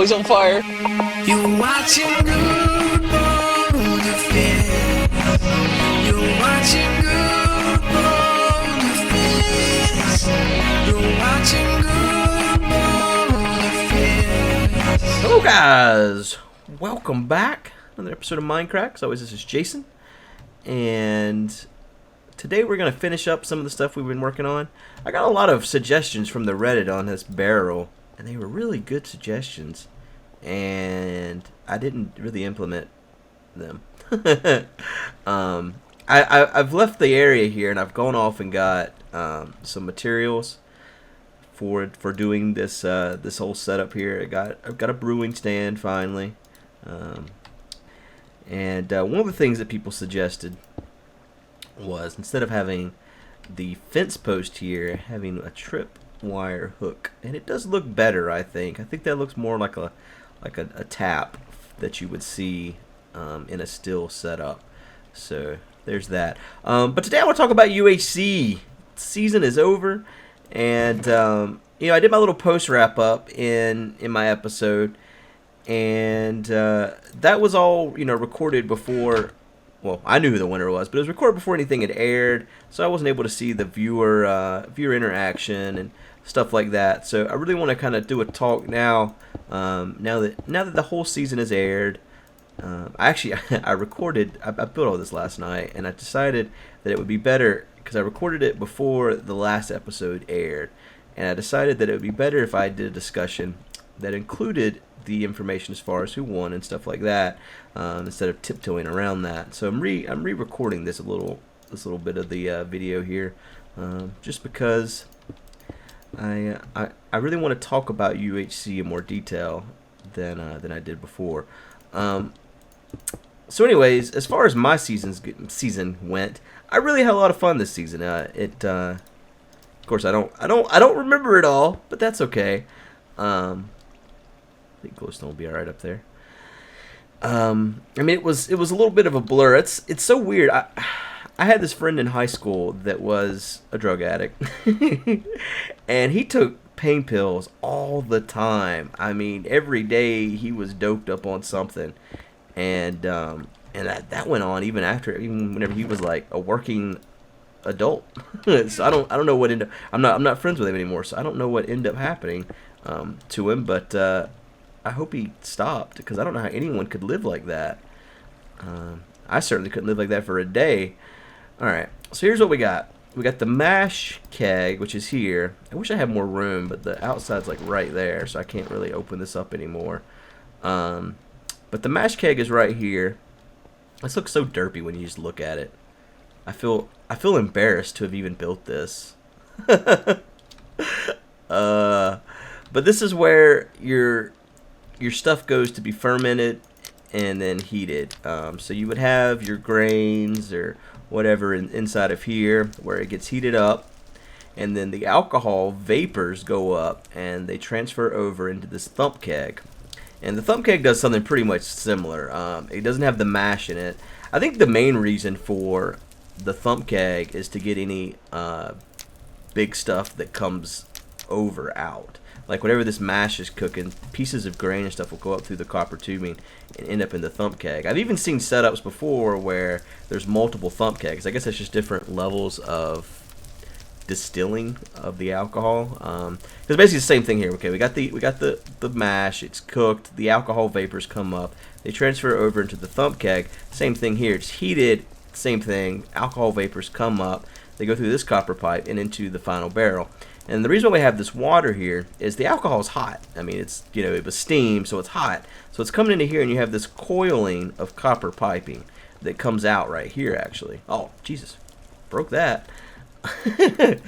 always on fire. You're watching GuudeBoulderfist. You're watching GuudeBoulderfist. You're watching GuudeBoulderfist. Hello guys, welcome back. Another episode of MindCrack. As always, this is Jason, and today we're going to finish up some of the stuff we've been working on. I got a lot of suggestions from the Reddit on this barrel, and they were really good suggestions, and I didn't really implement them. I've left the area here, and I've gone off and got some materials for doing this this whole setup here. I've got a brewing stand finally, and one of the things that people suggested was, instead of having the fence post here, having a trip wire hook, and it does look better. I think that looks more like a tap that you would see in a still setup. So there's that. But today I want to talk about UHC. Season is over, and I did my little post wrap up in my episode, and that was all recorded before. Well, I knew who the winner was, but it was recorded before anything had aired, so I wasn't able to see the viewer interaction and stuff like that. So I really want to kind of do a talk now. Now that the whole season has aired. I built all this last night, and I decided that it would be better, because I recorded it before the last episode aired, and I decided that it would be better if I did a discussion that included the information as far as who won and stuff like that, instead of tiptoeing around that. So I'm re-recording this little bit of the video here, just because I really want to talk about UHC in more detail than I did before. So anyways, as far as my season went, I really had a lot of fun this season. Of course, I don't remember it all, but that's okay. I think glowstone will be all right up there. I mean, it was a little bit of a blur. It's so weird. I had this friend in high school that was a drug addict, and he took pain pills all the time. I mean, every day he was doped up on something, and that went on even whenever he was like a working adult. So I don't know what ended up. I'm not friends with him anymore, so I don't know what ended up happening to him, but I hope he stopped, because I don't know how anyone could live like that. I certainly couldn't live like that for a day. Alright, so here's what we got. We got the mash keg, which is here. I wish I had more room, but the outside's like right there, so I can't really open this up anymore. But the mash keg is right here. This looks so derpy when you just look at it. I feel embarrassed to have even built this. But this is where your stuff goes to be fermented and then heated. So you would have your grains or whatever inside of here, where it gets heated up, and then the alcohol vapors go up and they transfer over into this thump keg. And the thump keg does something pretty much similar. It doesn't have the mash in it. I think the main reason for the thump keg is to get any big stuff that comes over out. Like whenever this mash is cooking, pieces of grain and stuff will go up through the copper tubing and end up in the thump keg. I've even seen setups before where there's multiple thump kegs. I guess that's just different levels of distilling of the alcohol. Because basically the same thing here. Okay, we got the mash. It's cooked. The alcohol vapors come up. They transfer over into the thump keg. Same thing here. It's heated. Same thing. Alcohol vapors come up. They go through this copper pipe and into the final barrel. And the reason why we have this water here is the alcohol is hot. I mean, it's it was steam, so it's hot. So it's coming into here, and you have this coiling of copper piping that comes out right here, actually. Oh, Jesus. Broke that. And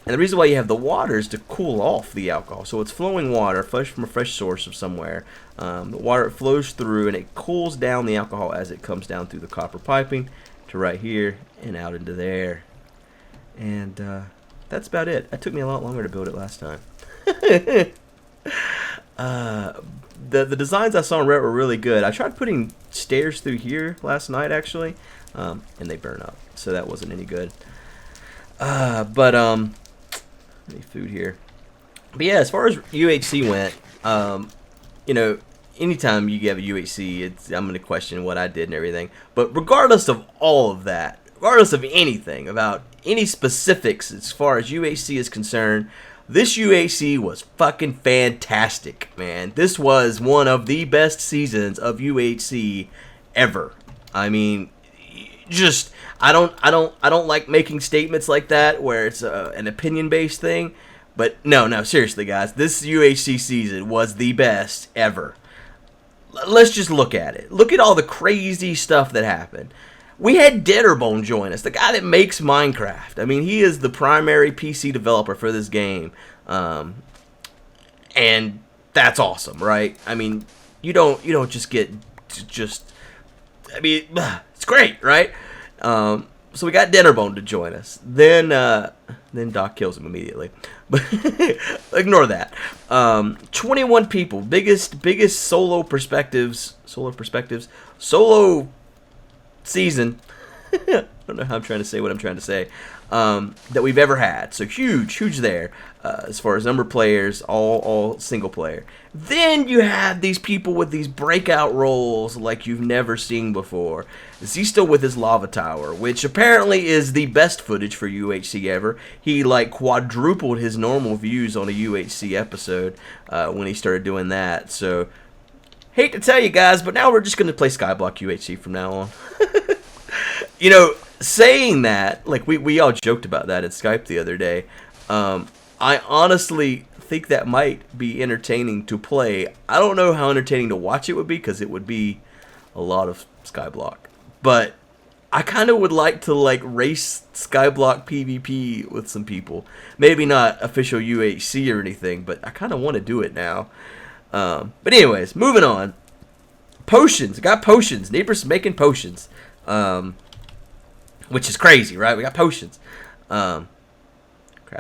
the reason why you have the water is to cool off the alcohol. So it's flowing water, fresh from a fresh source of somewhere. The water flows through, and it cools down the alcohol as it comes down through the copper piping to right here and out into there. And that's about it. It took me a lot longer to build it last time. The designs I saw on Reddit were really good. I tried putting stairs through here last night, actually, and they burn up, so that wasn't any good. Any food here. But yeah, as far as UHC went, you know, anytime you get a UHC, I'm going to question what I did and everything. But regardless of all of that, regardless of anything about any specifics as far as UHC is concerned, this UHC was fucking fantastic, man. This was one of the best seasons of UHC ever. I mean, just I don't like making statements like that where it's an opinion-based thing. But no, seriously, guys, this UHC season was the best ever. Let's just look at it. Look at all the crazy stuff that happened. We had Dinnerbone join us, the guy that makes MindCrack. I mean, he is the primary PC developer for this game. And that's awesome, right? I mean, you don't just get I mean, it's great, right? So we got Dinnerbone to join us. Then Doc kills him immediately. But ignore that. 21 people, biggest solo season. I don't know how I'm trying to say what I'm trying to say. That we've ever had. So huge there. As far as number of players, all single player. Then you have these people with these breakout roles like you've never seen before. Is he still with his lava tower, which apparently is the best footage for UHC ever. He like quadrupled his normal views on a UHC episode when he started doing that. So hate to tell you guys, but now we're just going to play Skyblock UHC from now on. You know, saying that, like we all joked about that at Skype the other day. I honestly think that might be entertaining to play. I don't know how entertaining to watch it would be because it would be a lot of Skyblock. But I kind of would like to like race Skyblock PvP with some people. Maybe not official UHC or anything, but I kind of want to do it now. But anyways, moving on. Potions. I got potions. Neighbors making potions. Which is crazy, right? We got potions. Crap,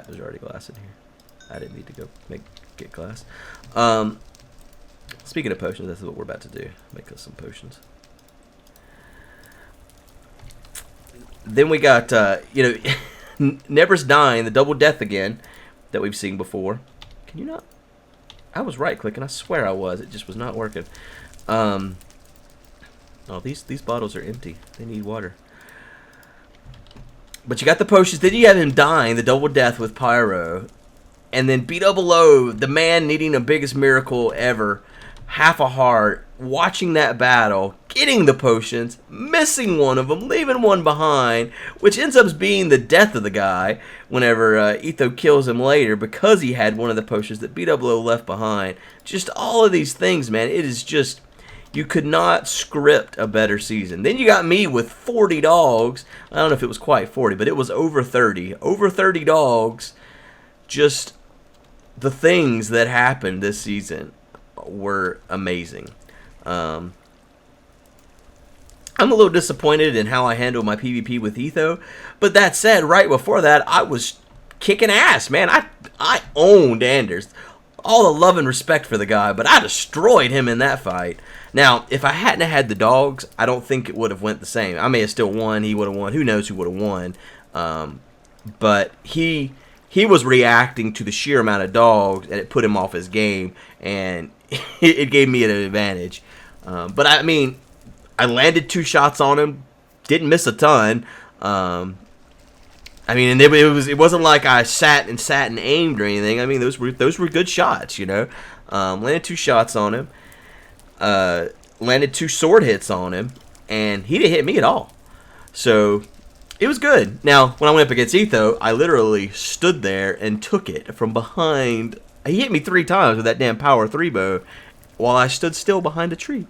there's already glass in here. I didn't need to go get glass. Speaking of potions, that's what we're about to do. Make us some potions. Then we got, Never's Dying, the double death again, that we've seen before. Can you not? I was right-clicking. I swear I was. It just was not working. Oh, these bottles are empty. They need water. But you got the potions. Then you have him dying, the double death with Pyro. And then B-double-O, the man needing the biggest miracle ever. Half a heart. Watching that battle. Getting the potions. Missing one of them. Leaving one behind. Which ends up being the death of the guy. Whenever Etho kills him later. Because he had one of the potions that B-double-O left behind. Just all of these things, man. It is just... You could not script a better season. Then you got me with 40 dogs. I don't know if it was quite 40, but it was over 30. Over 30 dogs. Just the things that happened this season were amazing. I'm a little disappointed in how I handled my PvP with Etho. But that said, right before that, I was kicking ass, man. I owned Anders. All the love and respect for the guy, but I destroyed him in that fight. Now, if I hadn't had the dogs, I don't think it would have went the same. I may have still won. He would have won. Who knows who would have won? But he was reacting to the sheer amount of dogs, and it put him off his game, and it gave me an advantage. But I mean, I landed 2 shots on him, didn't miss a ton. I mean, and it wasn't like I sat and aimed or anything. I mean, those were good shots, you know. Landed 2 shots on him. Landed 2 sword hits on him, and he didn't hit me at all. So it was good. Now, when I went up against Etho, I literally stood there and took it from behind. He hit me 3 times with that damn power 3 bow while I stood still behind a tree.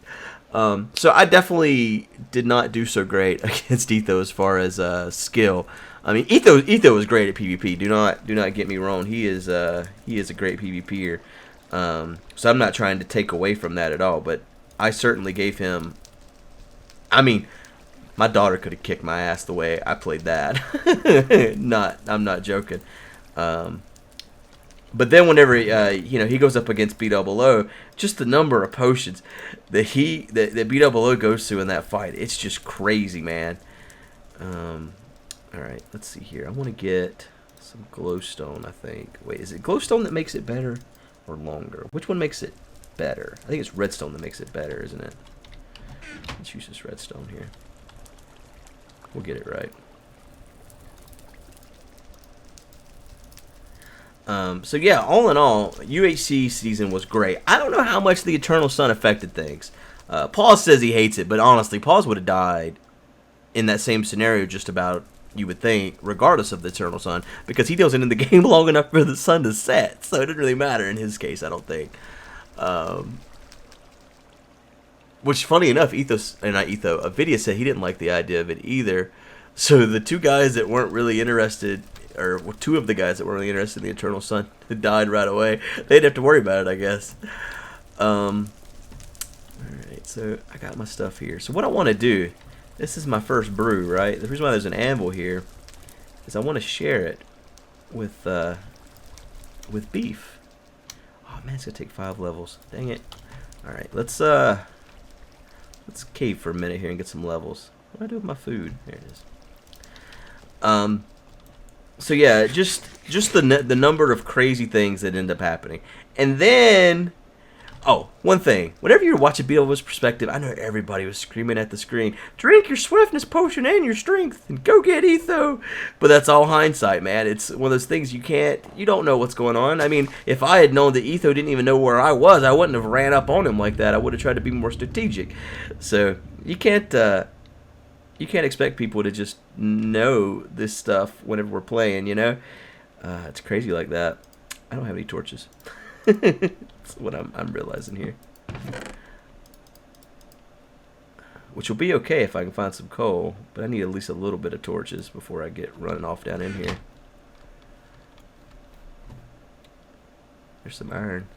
So I definitely did not do so great against Etho as far as skill. I mean, Etho was great at PvP. Do not get me wrong. He is a great PvPer. So I'm not trying to take away from that at all, but I certainly gave him... I mean, my daughter could have kicked my ass the way I played that. I'm not joking. But then whenever he goes up against B-double-O, just the number of potions that B-double-O goes through in that fight, it's just crazy, man. All right, let's see here. I want to get some glowstone, I think. Wait, is it glowstone that makes it better or longer? Which one makes it better. I think it's redstone that makes it better, isn't it? Let's use this redstone here. We'll get it right. So yeah, all in all, UHC season was great. I don't know how much the Eternal Sun affected things. Paul says he hates it, but honestly, Paul's would have died in that same scenario just about, you would think, regardless of the Eternal Sun, because he wasn't in the game long enough for the sun to set, so it didn't really matter in his case, I don't think. Which, funny enough, Vidya said he didn't like the idea of it either. So the two guys that weren't really interested, or two of the guys that weren't really interested in the Eternal Sun, died right away. They didn't have to worry about it, I guess. Alright, so I got my stuff here. So what I want to do, this is my first brew, right? The reason why there's an anvil here is I want to share it with beef. Oh man, it's gonna take 5 levels. Dang it. Alright, let's cave for a minute here and get some levels. What do I do with my food? There it is. So yeah, just the number of crazy things that end up happening. And then, oh, one thing. Whenever you're watching Beetle's perspective, I know everybody was screaming at the screen, drink your swiftness potion and your strength and go get Etho. But that's all hindsight, man. It's one of those things you don't know what's going on. I mean, if I had known that Etho didn't even know where I was, I wouldn't have ran up on him like that. I would have tried to be more strategic. So you can't expect people to just know this stuff whenever we're playing, you know? It's crazy like that. I don't have any torches. That's what I'm realizing here. Which will be okay if I can find some coal, but I need at least a little bit of torches before I get running off down in here. There's some iron.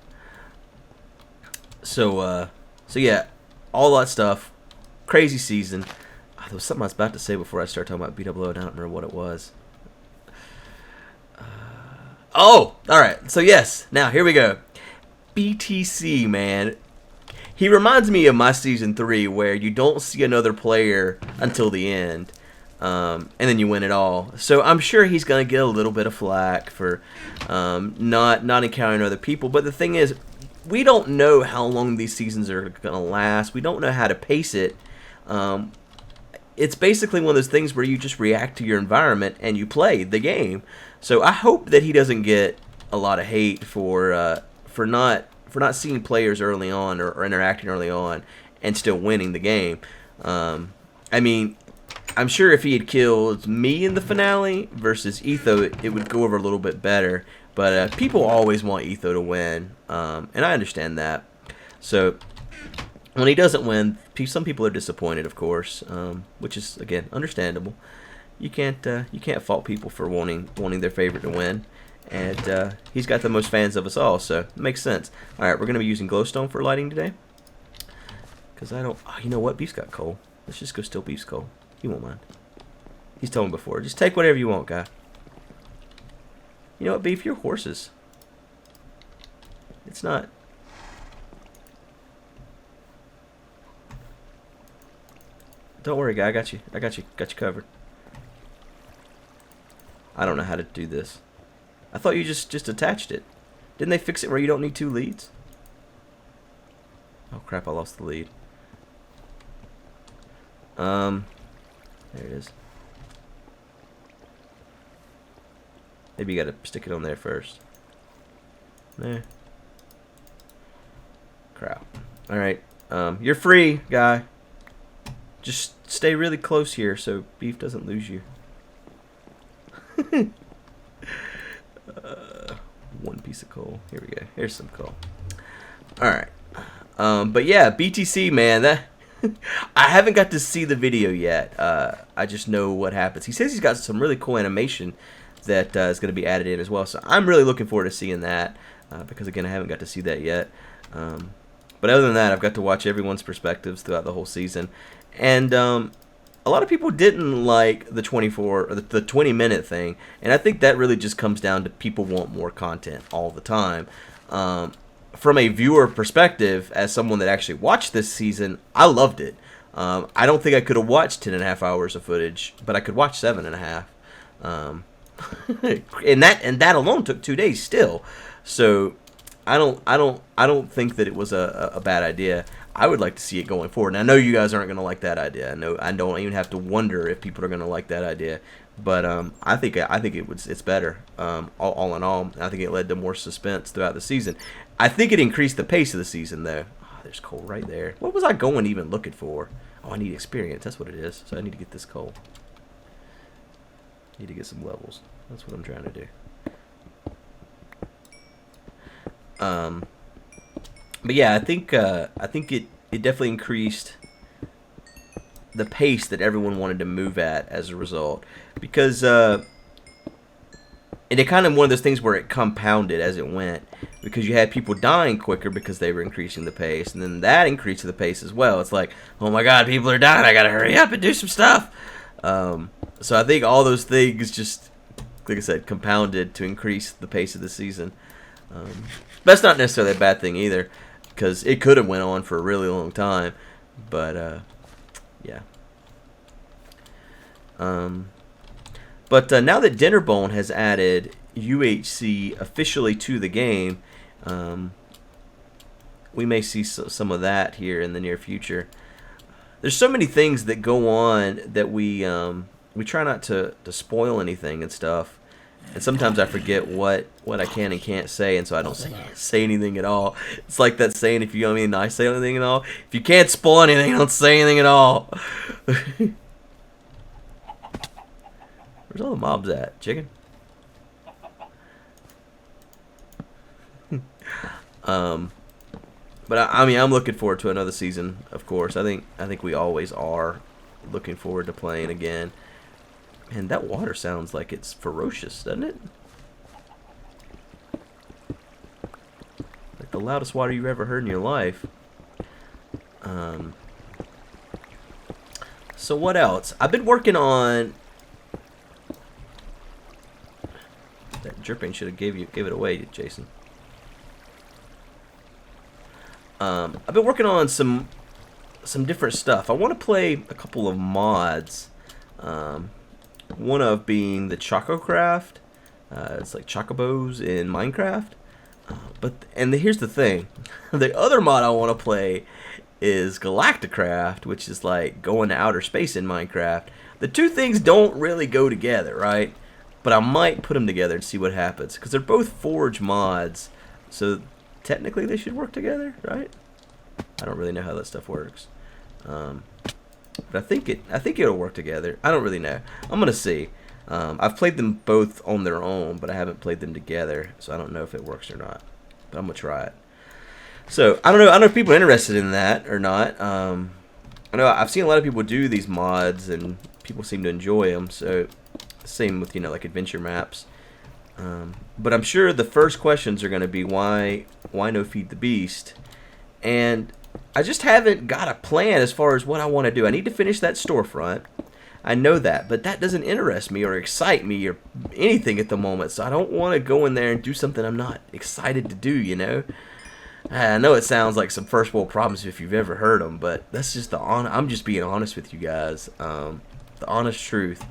So yeah, all that stuff. Crazy season. There was something I was about to say before I started talking about BWO, and I don't remember what it was. Oh, alright. So yes, now here we go. BTC, man. He reminds me of my Season 3, where you don't see another player until the end. And then you win it all. So I'm sure he's going to get a little bit of flack for not encountering other people. But the thing is, we don't know how long these seasons are going to last. We don't know how to pace it. It's basically one of those things where you just react to your environment and you play the game. So I hope that he doesn't get a lot of hate for not seeing players early on or interacting early on and still winning the game. I mean, I'm sure if he had killed me in the finale versus Etho, it would go over a little bit better. But people always want Etho to win, and I understand that. So when he doesn't win, some people are disappointed, of course, which is, again, understandable. You can't fault people for wanting their favorite to win, and he's got the most fans of us all, so it makes sense. All right, we're gonna be using glowstone for lighting today, because I don't. Oh, you know what? Beef's got coal. Let's just go steal Beef's coal. He won't mind. He's told me before. Just take whatever you want, guy. You know what, Beef? You're horses. It's not. Don't worry, guy. I got you. Got you covered. I don't know how to do this. I thought you just attached it. Didn't they fix it where you don't need 2 leads? Oh crap! I lost the lead. There it is. Maybe you gotta stick it on there first. There. Crap. Alright. You're free, guy. Just stay really close here so Beef doesn't lose you. 1 piece of coal. Here we go. Here's some coal. Alright. But yeah, BTC, man, that I haven't got to see the video yet. I just know what happens. He says he's got some really cool animation that is going to be added in as well. So I'm really looking forward to seeing that because, again, I haven't got to see that yet. But other than that, I've got to watch everyone's perspectives throughout the whole season. And a lot of people didn't like the 20-minute thing. And I think that really just comes down to people want more content all the time. From a viewer perspective, as someone that actually watched this season, I loved it. I don't think I could have watched 10.5 hours of footage, but I could watch 7.5. And that alone took 2 days still. So I don't think that it was a bad idea. I would like to see it going forward. And I know you guys aren't going to like that idea. I don't even have to wonder if people are going to like that idea. But I think it's better. All in all, I think it led to more suspense throughout the season. I think it increased the pace of the season, though. Oh, there's coal right there. What was I going even looking for? Oh, I need experience. That's what it is. So I need to get this coal. Need to get some levels. That's what I'm trying to do. But yeah, I think it definitely increased the pace that everyone wanted to move at as a result, because and it kind of one of those things where it compounded as it went, because you had people dying quicker because they were increasing the pace, and then that increased the pace as well. It's like, oh my god, people are dying, I gotta hurry up and do some stuff. So I think all those things just, like I said, compounded to increase the pace of the season. That's not necessarily a bad thing either, because it could have went on for a really long time, but yeah. But now that Dinnerbone has added UHC officially to the game, we may see some of that here in the near future. There's so many things that go on that we try not to spoil anything and stuff. And sometimes I forget what I can and can't say, and so I don't say anything at all. It's like that saying, if you know what I mean, I say anything at all. If you can't spoil anything, don't say anything at all. Where's all the mobs at? Chicken? But I mean, I'm looking forward to another season, of course. I think we always are looking forward to playing again. And that water sounds like it's ferocious, doesn't it? Like the loudest water you've ever heard in your life. So what else? I've been working on... That dripping should have gave it away, Jason. I've been working on some different stuff. I want to play a couple of mods. One of being the Chococraft. It's like chocobos in Minecraft. Here's the thing. The other mod I want to play is Galacticraft, which is like going to outer space in Minecraft. The two things don't really go together, right? But I might put them together and see what happens, because they're both Forge mods, so technically they should work together, right? I don't really know how that stuff works. But I think it'll work together. I don't really know. I'm gonna see. I've played them both on their own, but I haven't played them together, so I don't know if it works or not. But I'm gonna try it. So I don't know if people are interested in that or not. I know I've seen a lot of people do these mods, and people seem to enjoy them. So same with like adventure maps. But I'm sure the first questions are gonna be why no Feed the Beast, and I just haven't got a plan as far as what I want to do. I need to finish that storefront. I know that, but that doesn't interest me or excite me or anything at the moment. So I don't want to go in there and do something I'm not excited to do, I know it sounds like some first world problems if you've ever heard them, but that's just I'm just being honest with you guys. The honest truth.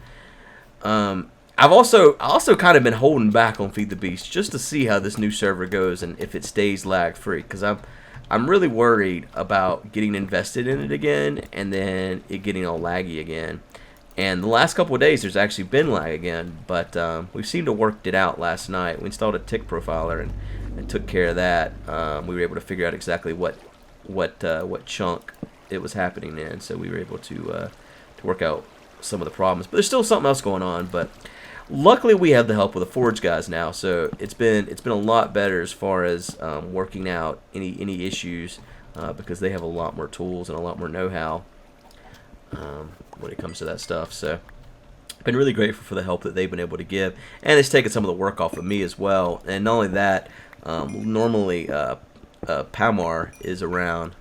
I've also kind of been holding back on Feed the Beast just to see how this new server goes and if it stays lag free, because I'm really worried about getting invested in it again and then it getting all laggy again. And the last couple of days there's actually been lag again, but we seemed to work it out last night. We installed a tick profiler and took care of that. We were able to figure out exactly what chunk it was happening in, so we were able to work out some of the problems. But there's still something else going on, but luckily we have the help of the Forge guys now, so it's been a lot better as far as working out any issues, because they have a lot more tools and a lot more know-how when it comes to that stuff. So I've been really grateful for the help that they've been able to give, and it's taken some of the work off of me as well. And not only that, normally Palmar is around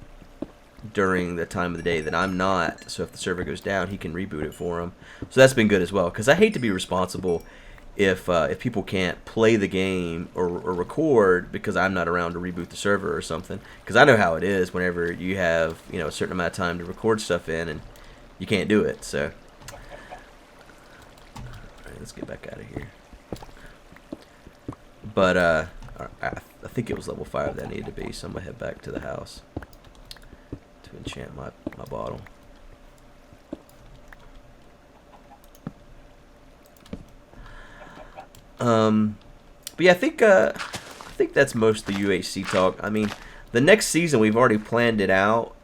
during the time of the day that I'm not, so if the server goes down, he can reboot it for him. So that's been good as well, because I hate to be responsible if people can't play the game or record because I'm not around to reboot the server or something. Because I know how it is whenever you have a certain amount of time to record stuff in and you can't do it. So let's get back out of here. But I I think it was level 5 that I needed to be, so I'm going to head back to the house to enchant my bottle. But yeah, I think that's most of the UHC talk. I mean, the next season we've already planned it out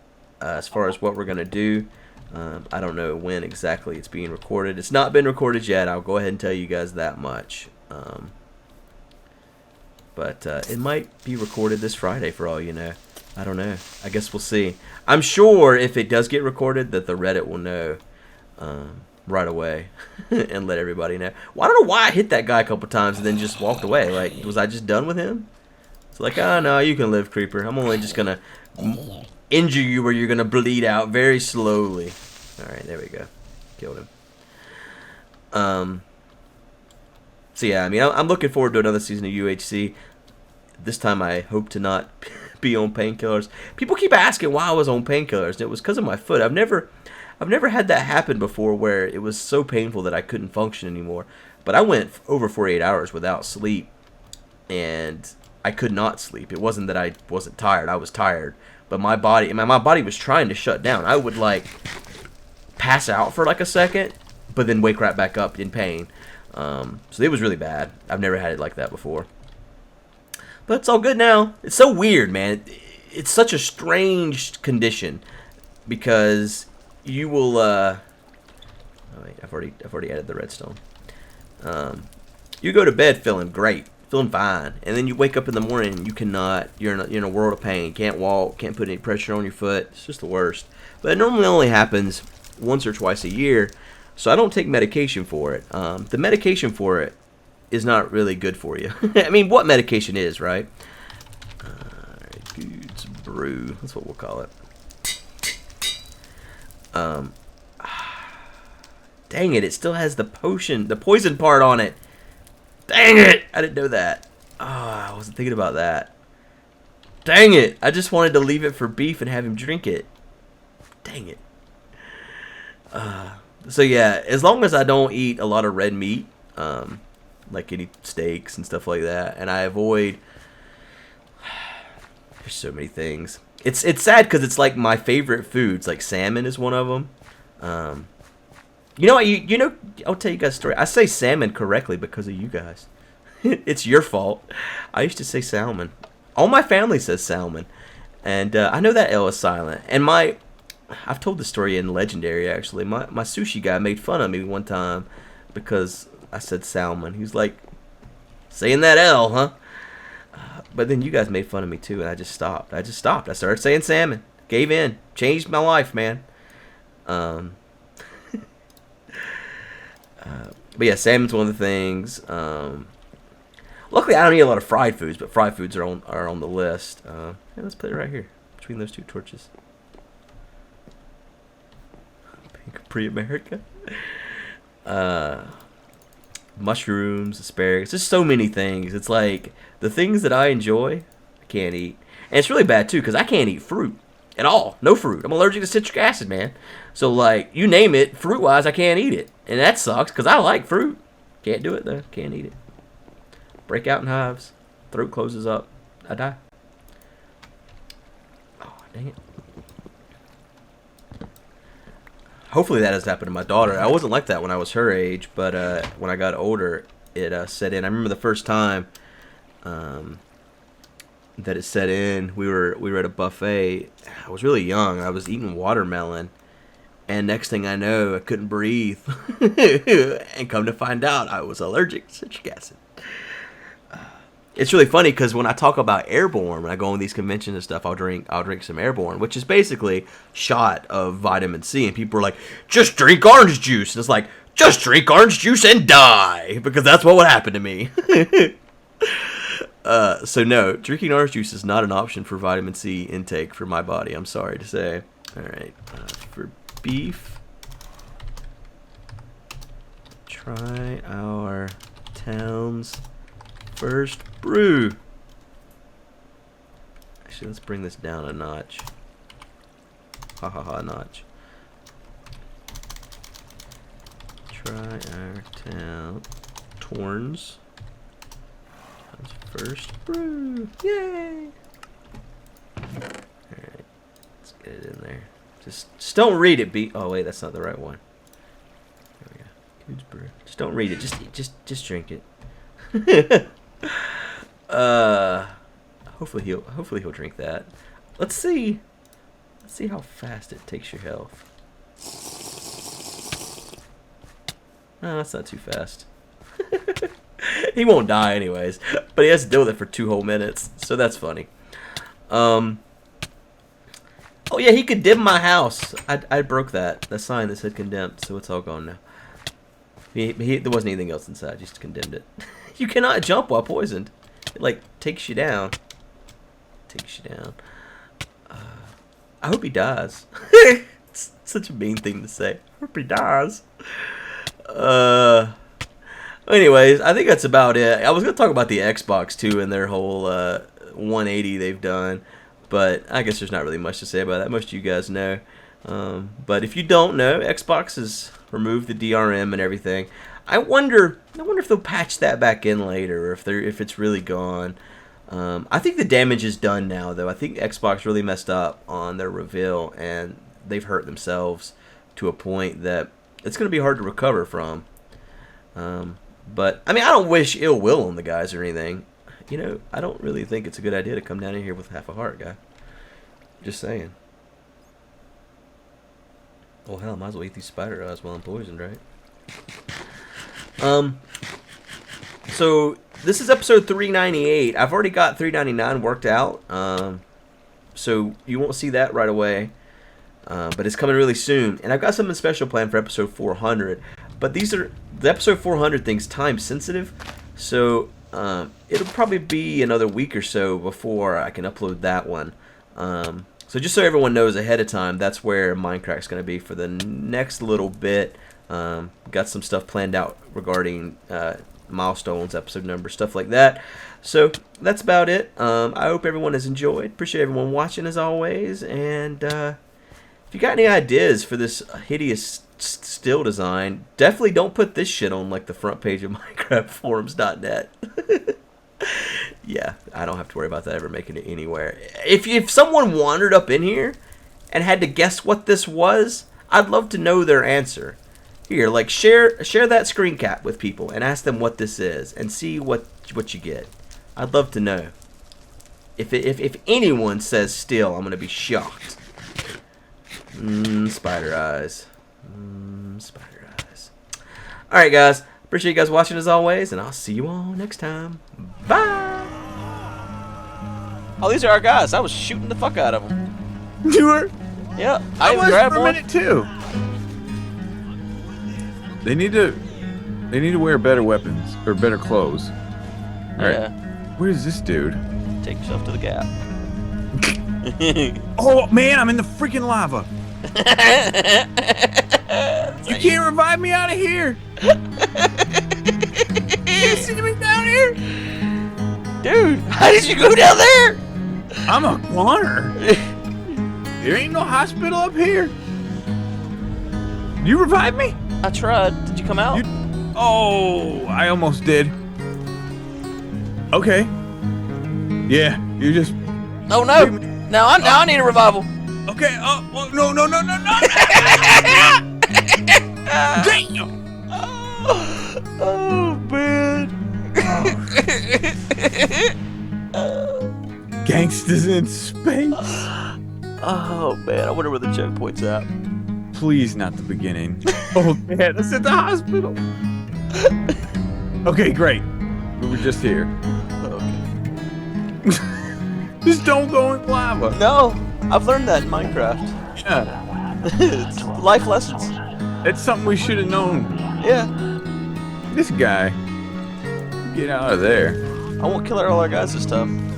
as far as what we're gonna do. I don't know when exactly it's being recorded. It's not been recorded yet. I'll go ahead and tell you guys that much. But it might be recorded this Friday for all you know. I don't know. I guess we'll see. I'm sure if it does get recorded that the Reddit will know right away and let everybody know. Well, I don't know why I hit that guy a couple times and then just walked away. Like, was I just done with him? It's like, oh no, you can live, creeper. I'm only just gonna injure you where you're gonna bleed out very slowly. All right, there we go. Killed him. So yeah, I mean, I'm looking forward to another season of UHC. This time I hope to not be on painkillers. People keep asking why I was on painkillers, and it was because of my foot. I've never had that happen before where it was so painful that I couldn't function anymore. But I went over 48 hours without sleep, and I could not sleep. It wasn't that I wasn't tired. I was tired. But my body was trying to shut down. I would, like, pass out for, like, a second, but then wake right back up in pain. So it was really bad. I've never had it like that before. But it's all good now. It's so weird, man. It's such a strange condition because you will. Oh wait, I've already added the redstone. You go to bed feeling great, feeling fine, and then you wake up in the morning and you cannot. You're in a world of pain. Can't walk. Can't put any pressure on your foot. It's just the worst. But it normally only happens once or twice a year. So I don't take medication for it. The medication for it is not really good for you. I mean, what medication is, right? Alright, Guude's Brew. That's what we'll call it. Dang it, it still has the poison part on it. Dang it! I didn't know that. Oh, I wasn't thinking about that. Dang it! I just wanted to leave it for Beef and have him drink it. Dang it. So yeah, as long as I don't eat a lot of red meat, like any steaks and stuff like that, and I avoid. There's so many things. It's sad because it's like my favorite foods. Like salmon is one of them. You know, I'll tell you guys a story. I say salmon correctly because of you guys. It's your fault. I used to say salmon. All my family says salmon, and I know that L is silent. And I've told the story in Legendary, actually. My sushi guy made fun of me one time because I said salmon. He was like, saying that L, huh? But then you guys made fun of me too, and I just stopped. I started saying salmon. Gave in. Changed my life, man. But yeah, salmon's one of the things. Luckily, I don't eat a lot of fried foods, but fried foods are on the list. Yeah, let's put it right here between those two torches. Pre-America. Mushrooms, asparagus, just so many things. It's like the things that I enjoy, I can't eat. And it's really bad too because I can't eat fruit at all. No fruit. I'm allergic to citric acid, man. So like you name it, fruit-wise, I can't eat it. And that sucks because I like fruit. Can't do it though. Can't eat it. Break out in hives. Throat closes up. I die. Oh, dang it. Hopefully that has happened to my daughter. I wasn't like that when I was her age, but when I got older, it set in. I remember the first time that it set in. We were at a buffet. I was really young. I was eating watermelon, and next thing I know, I couldn't breathe. And come to find out, I was allergic to citric acid. It's really funny because when I talk about Airborne, when I go on these conventions and stuff, I'll drink some Airborne, which is basically shot of vitamin C, and people are like, just drink orange juice. And it's like, just drink orange juice and die, because that's what would happen to me. So no, drinking orange juice is not an option for vitamin C intake for my body. I'm sorry to say. All right, for Beef, try our town's first brew. Actually, let's bring this down a notch. Ha ha ha, notch. Try our town's First brew. Yay! Alright. Let's get it in there. Just don't read it, B. Oh, wait, that's not the right one. There we go. Guude's brew. Just don't read it. Just drink it. Hopefully he'll drink that. Let's see how fast it takes your health. No, that's not too fast. He won't die anyways, but he has to deal with it for 2 whole minutes, so that's funny. Oh yeah, he condemned my house. I broke that sign that said condemned, so it's all gone now. There wasn't anything else inside, just condemned it. You cannot jump while poisoned. It like takes you down. I hope he dies. It's such a mean thing to say. I hope he dies. Anyways, I think that's about it. I was gonna talk about the Xbox too and their whole 180 they've done, but I guess there's not really much to say about that. Most of you guys know. But if you don't know, Xbox has removed the DRM and everything. I wonder if they'll patch that back in later, or if it's really gone. I think the damage is done now, though. I think Xbox really messed up on their reveal, and they've hurt themselves to a point that it's going to be hard to recover from. But, I mean, I don't wish ill will on the guys or anything. You know, I don't really think it's a good idea to come down in here with half a heart, guy. Just saying. Well, hell, might as well eat these spider eyes while I'm poisoned, right? So this is episode 398. I've already got 399 worked out, so you won't see that right away, but it's coming really soon. And I've got something special planned for episode 400. But the episode 400 thing's time sensitive, so it'll probably be another week or so before I can upload that one. So just so everyone knows ahead of time, that's where MindCrack's going to be for the next little bit. Got some stuff planned out regarding milestones, episode numbers, stuff like that. So that's about it. I hope everyone has enjoyed. Appreciate everyone watching as always. And if you got any ideas for this hideous still design, definitely don't put this shit on like the front page of MinecraftForums.net. Yeah, I don't have to worry about that ever making it anywhere. If someone wandered up in here and had to guess what this was, I'd love to know their answer. Here, like share that screen cap with people and ask them what this is and see what you get. I'd love to know. If anyone says still, I'm gonna be shocked. Spider eyes. Spider eyes. All right, guys. Appreciate you guys watching as always, and I'll see you all next time. Bye. Oh, these are our guys. I was shooting the fuck out of them. You were? Yeah, I was grabbed for a one. minute too. They need to wear better weapons or better clothes. All right. Where's this dude? Take yourself to the gap. Oh man, I'm in the freaking lava. You can't revive me out of here. You can't see me down here. Dude, how did you go down there? I'm a goner. There ain't no hospital up here. You revive me? I tried. Did you come out? Oh, I almost did. Okay. Yeah, you just. Oh no! Now I need a revival. Okay. Oh, well, no. Damn. Oh man. Gangsters in space. Oh man, I wonder where the checkpoint's at. Please, not the beginning. Oh man, it's at the hospital. Okay, great. We were just here. Okay. Just don't go in lava. No, I've learned that in Minecraft. Yeah. It's life lessons. It's something we should have known. Yeah. This guy. Get out of there. I won't kill all our guys this time.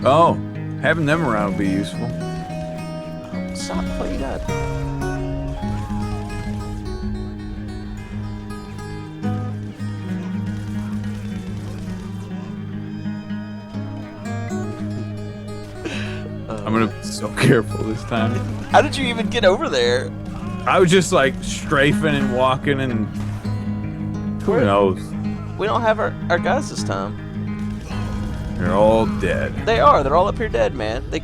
Oh, having them around will be useful. Stop! I thought you died. I'm gonna be so careful this time. How did you even get over there? I was just like strafing and walking and who knows? We don't have our guys this time. They're all dead. They are. They're all up here dead, man. They